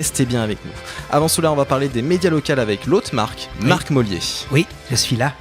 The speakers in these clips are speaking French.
Restez bien avec nous. Avant cela, on va parler des médias locaux avec l'autre Marc Mollier. Oui, je suis là.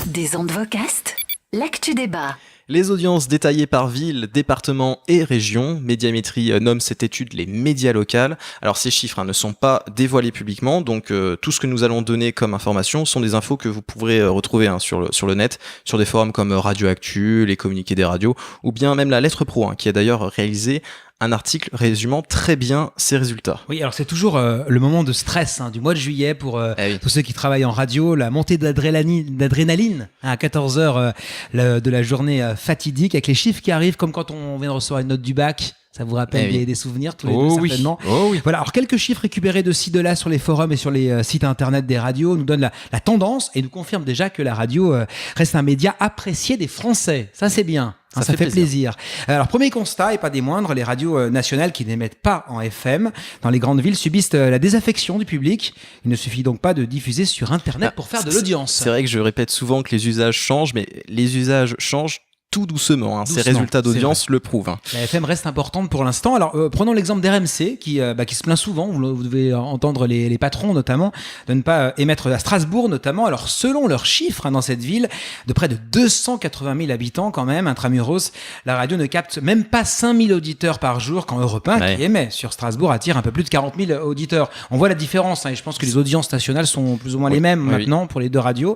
Des ondes Vocast, l'actu débat. Les audiences détaillées par ville, département et région. Médiamétrie nomme cette étude les médias locaux. Alors ces chiffres ne sont pas dévoilés publiquement, donc tout ce que nous allons donner comme information sont des infos que vous pourrez retrouver sur le net, sur des forums comme Radio Actu, les communiqués des radios, ou bien même la Lettre Pro, qui a d'ailleurs réalisé un article résumant très bien ces résultats. Oui, alors c'est toujours le moment de stress du mois de juillet pour tous ceux qui travaillent en radio, la montée d'adrénaline à 14h de la journée fatidique avec les chiffres qui arrivent comme quand on vient de recevoir une note du bac. Ça vous rappelle des souvenirs tous les deux certainement. Oui. Voilà, alors quelques chiffres récupérés de ci de là sur les forums et sur les sites internet des radios nous donnent la tendance et nous confirment déjà que la radio reste un média apprécié des Français. Ça c'est bien. Ça fait plaisir. Alors, premier constat, et pas des moindres, les radios nationales qui n'émettent pas en FM dans les grandes villes subissent la désaffection du public. Il ne suffit donc pas de diffuser sur Internet pour faire de l'audience. C'est vrai que je répète souvent que les usages changent, mais les usages changent tout doucement. Ces résultats d'audience le prouvent. La FM reste importante pour l'instant. Alors, prenons l'exemple d'RMC qui se plaint souvent, vous devez entendre les patrons notamment, de ne pas émettre à Strasbourg notamment. Alors, selon leurs chiffres dans cette ville, de près de 280 000 habitants quand même, intramuros, la radio ne capte même pas 5 000 auditeurs par jour quand Europe 1 qui émet sur Strasbourg attire un peu plus de 40 000 auditeurs. On voit la différence et je pense que les audiences nationales sont plus ou moins les mêmes maintenant pour les deux radios.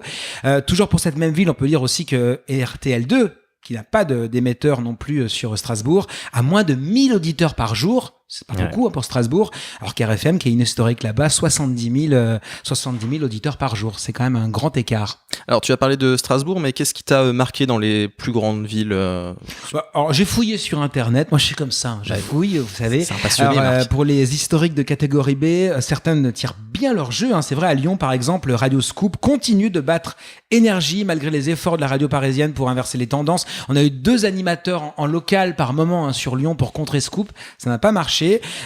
Toujours pour cette même ville, on peut dire aussi que RTL2, qui n'a pas d'émetteur non plus sur Strasbourg, à moins de 1000 auditeurs par jour. C'est pas beaucoup pour Strasbourg, alors qu'RFM, qui est une historique là-bas, 70 000 auditeurs par jour. C'est quand même un grand écart. Alors, tu as parlé de Strasbourg, mais qu'est-ce qui t'a marqué dans les plus grandes villes Alors, j'ai fouillé sur Internet. Moi, je suis comme ça. Je fouille, vous savez. C'est un passionné, pour les historiques de catégorie B, certaines tirent bien leur jeu. C'est vrai, à Lyon, par exemple, Radio Scoop continue de battre Énergie, malgré les efforts de la radio parisienne pour inverser les tendances. On a eu 2 animateurs en local par moment sur Lyon pour contrer Scoop. Ça n'a pas marché.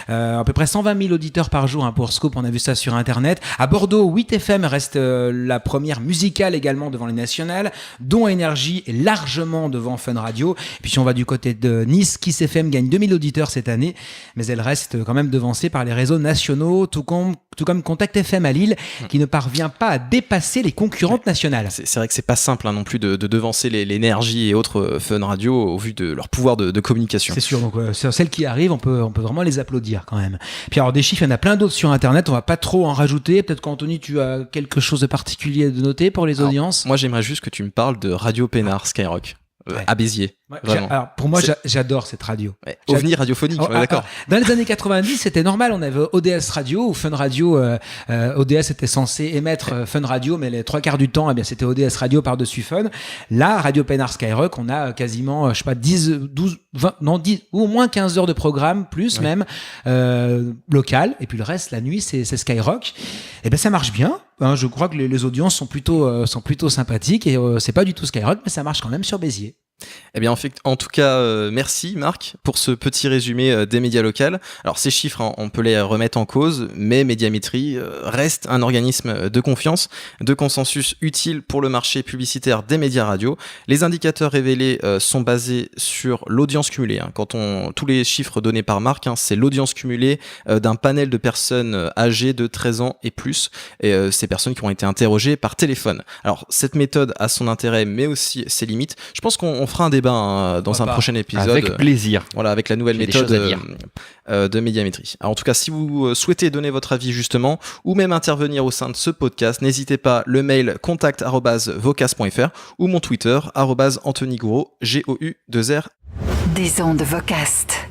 À peu près 120 000 auditeurs par jour pour Scoop, on a vu ça sur Internet. À Bordeaux, 8FM reste la première musicale également devant les nationales, dont Énergie est largement devant Fun Radio. Et puis si on va du côté de Nice, Kiss FM gagne 2000 auditeurs cette année, mais elle reste quand même devancée par les réseaux nationaux, tout comme Contact FM à Lille, qui ne parvient pas à dépasser les concurrentes nationales. C'est vrai que c'est pas simple non plus de devancer l'Énergie et autres Fun Radio au vu de leur pouvoir de communication. C'est sûr, donc sur celles qui arrivent, on peut vraiment les applaudir quand même. Puis alors des chiffres, il y en a plein d'autres sur Internet, on va pas trop en rajouter. Peut-être qu'Anthony, tu as quelque chose de particulier de noter pour les audiences. Moi, j'aimerais juste que tu me parles de Radio Pénard Skyrock. À Béziers. Alors pour moi, j'adore cette radio. OVNI radiophonique, d'accord. Dans les années 90, c'était normal, on avait ODS Radio ou Fun Radio. ODS était censé émettre Fun Radio, mais les 3 quarts du temps, c'était ODS Radio par-dessus Fun. Là, Radio Pénard Skyrock, on a quasiment, 10, 12, 20, non, 10 ou au moins 15 heures de programme, plus même, local. Et puis le reste, la nuit, c'est Skyrock. Et ça marche bien. Je crois que les audiences sont plutôt sympathiques et c'est pas du tout Skyrock, mais ça marche quand même sur Béziers. Eh bien, en tout cas, merci Marc pour ce petit résumé des médias locaux. Alors, ces chiffres, on peut les remettre en cause, mais Médiamétrie reste un organisme de confiance, de consensus utile pour le marché publicitaire des médias radio. Les indicateurs révélés sont basés sur l'audience cumulée. Quand tous les chiffres donnés par Marc, c'est l'audience cumulée d'un panel de personnes âgées de 13 ans et plus, et ces personnes qui ont été interrogées par téléphone. Alors, cette méthode a son intérêt, mais aussi ses limites. Je pense qu'on fera un débat dans un prochain épisode. Avec plaisir. Voilà, avec la nouvelle méthode de Médiamétrie. Alors, en tout cas, si vous souhaitez donner votre avis justement, ou même intervenir au sein de ce podcast, n'hésitez pas, le mail contact@vocast.fr ou mon Twitter @AnthonyGouraud, GOU2R. Des ondes Vocast.